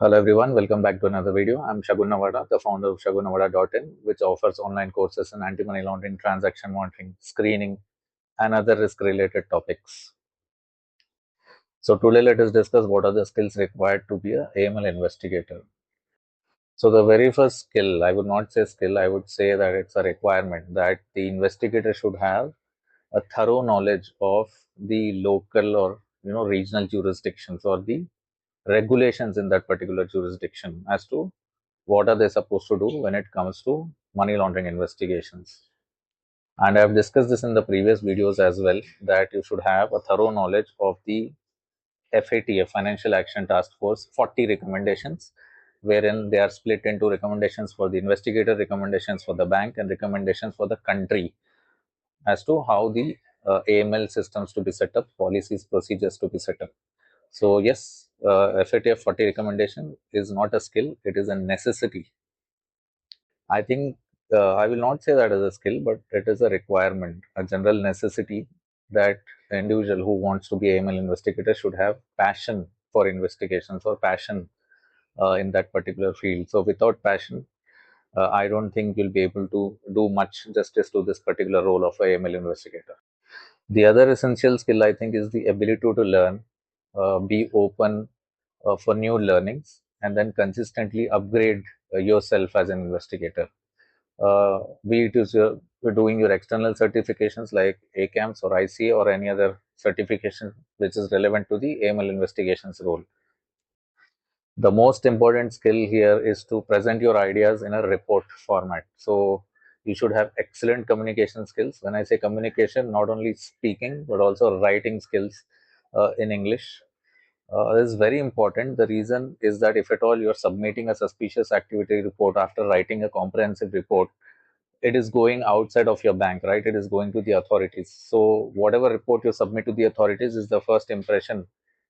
Hello everyone, welcome back to another video. I'm Shagun, the founder of shagunnavada.in, which offers online courses in anti-money laundering, transaction monitoring, screening, and other risk-related topics. So today let us discuss what are the skills required to be a AML investigator. So the very first skill, I would not say skill, I would say that it's a requirement that the investigator should have a thorough knowledge of the local or regional jurisdictions or the regulations in that particular jurisdiction as to what are they supposed to do when it comes to money laundering investigations. And I've discussed this in the previous videos as well, that you should have a thorough knowledge of the FATF, Financial Action Task Force 40 recommendations, wherein they are split into recommendations for the investigator, recommendations for the bank, and recommendations for the country as to how the AML systems to be set up, policies, procedures to be set up. So yes, FATF 40 recommendation is not a skill, it is a necessity. I think I will not say that as a skill, but it is a requirement, a general necessity that the individual who wants to be AML investigator should have passion for investigations or passion in that particular field. So without passion, I don't think you'll be able to do much justice to this particular role of a AML investigator. The other essential skill, I think, is the ability to learn, be open for new learnings, and then consistently upgrade yourself as an investigator. Be it is you're doing your external certifications like ACAMS or ICA or any other certification which is relevant to the AML investigations role. The most important skill here is to present your ideas in a report format. So you should have excellent communication skills. When I say communication, not only speaking but also writing skills in English. This is very important. The reason is that if at all you're submitting a suspicious activity report after writing a comprehensive report, it is going outside of your bank, right? It is going to the authorities. So whatever report you submit to the authorities is the first impression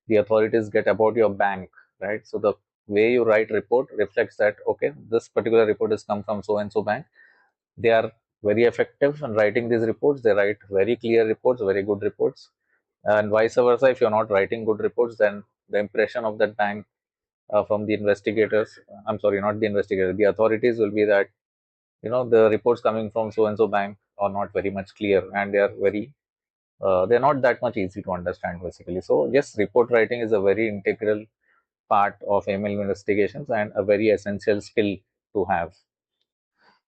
the authorities get about your bank, right? So the way you write report reflects that, okay, this particular report has come from so and so bank. They are very effective in writing these reports. They write very clear reports, very good reports, and vice versa. If you're not writing good reports, then the impression of that bank from the investigators, I'm sorry, not the investigators, the authorities will be that the reports coming from so and so bank are not very much clear, and they're not that much easy to understand basically. So yes, report writing is a very integral part of ML investigations and a very essential skill to have.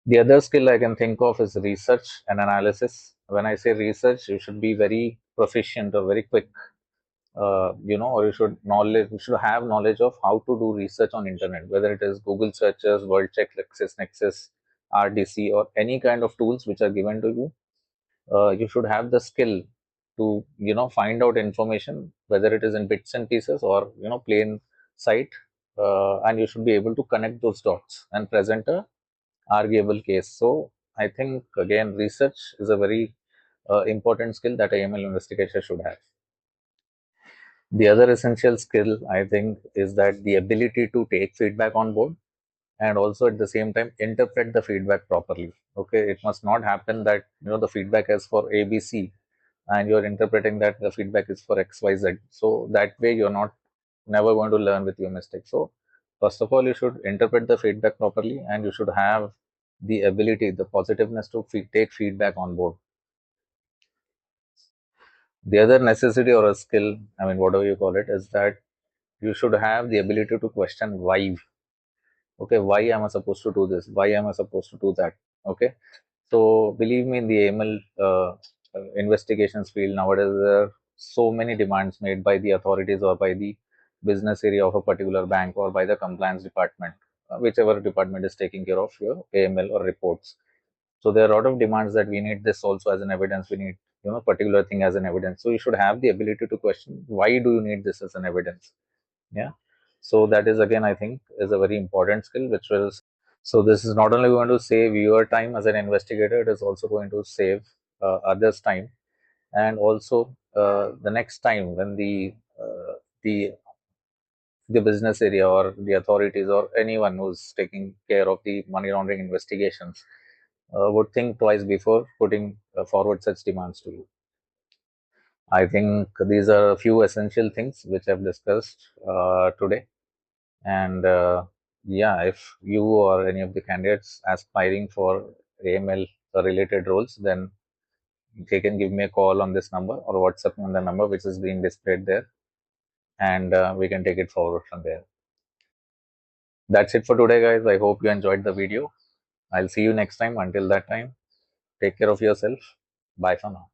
The other skill I can think of is research and analysis. When I say research, you should be very proficient or very quick, or you should have knowledge of how to do research on internet, whether it is Google searches, World Check, LexisNexis, RDC, or any kind of tools which are given to you. You should have the skill to find out information, whether it is in bits and pieces or plain sight, and you should be able to connect those dots and present a arguable case. So I think again research is a very important skill that AML investigator should have. The other essential skill, I think, is that the ability to take feedback on board and also at the same time interpret the feedback properly. Okay, it must not happen that the feedback is for ABC and you're interpreting that the feedback is for XYZ. So that way you're not never going to learn with your mistakes. So first of all, you should interpret the feedback properly and you should have the ability, the positiveness to take feedback on board. The other necessity or a skill, I mean, whatever you call it, is that you should have the ability to question why. Okay, why am I supposed to do this? Why am I supposed to do that? Okay, so believe me, in the AML investigations field nowadays, there are so many demands made by the authorities or by the business area of a particular bank or by the compliance department, whichever department is taking care of your AML or reports. So there are a lot of demands that we need this also as an evidence. We need particular thing as an evidence. So you should have the ability to question why do you need this as an evidence. Yeah. So that is again, I think, is a very important skill which will. So this is not only going to save your time as an investigator, it is also going to save others' time, and also the next time when the the business area or the authorities or anyone who's taking care of the money laundering investigations would think twice before putting forward such demands to you. I think these are a few essential things which I've discussed today. And yeah, if you or any of the candidates aspiring for AML related roles, then they can give me a call on this number or WhatsApp me on the number which is being displayed there, and we can take it forward from there. That's it for today, guys. I hope you enjoyed the video. I'll see you next time. Until that time, take care of yourself. Bye for now.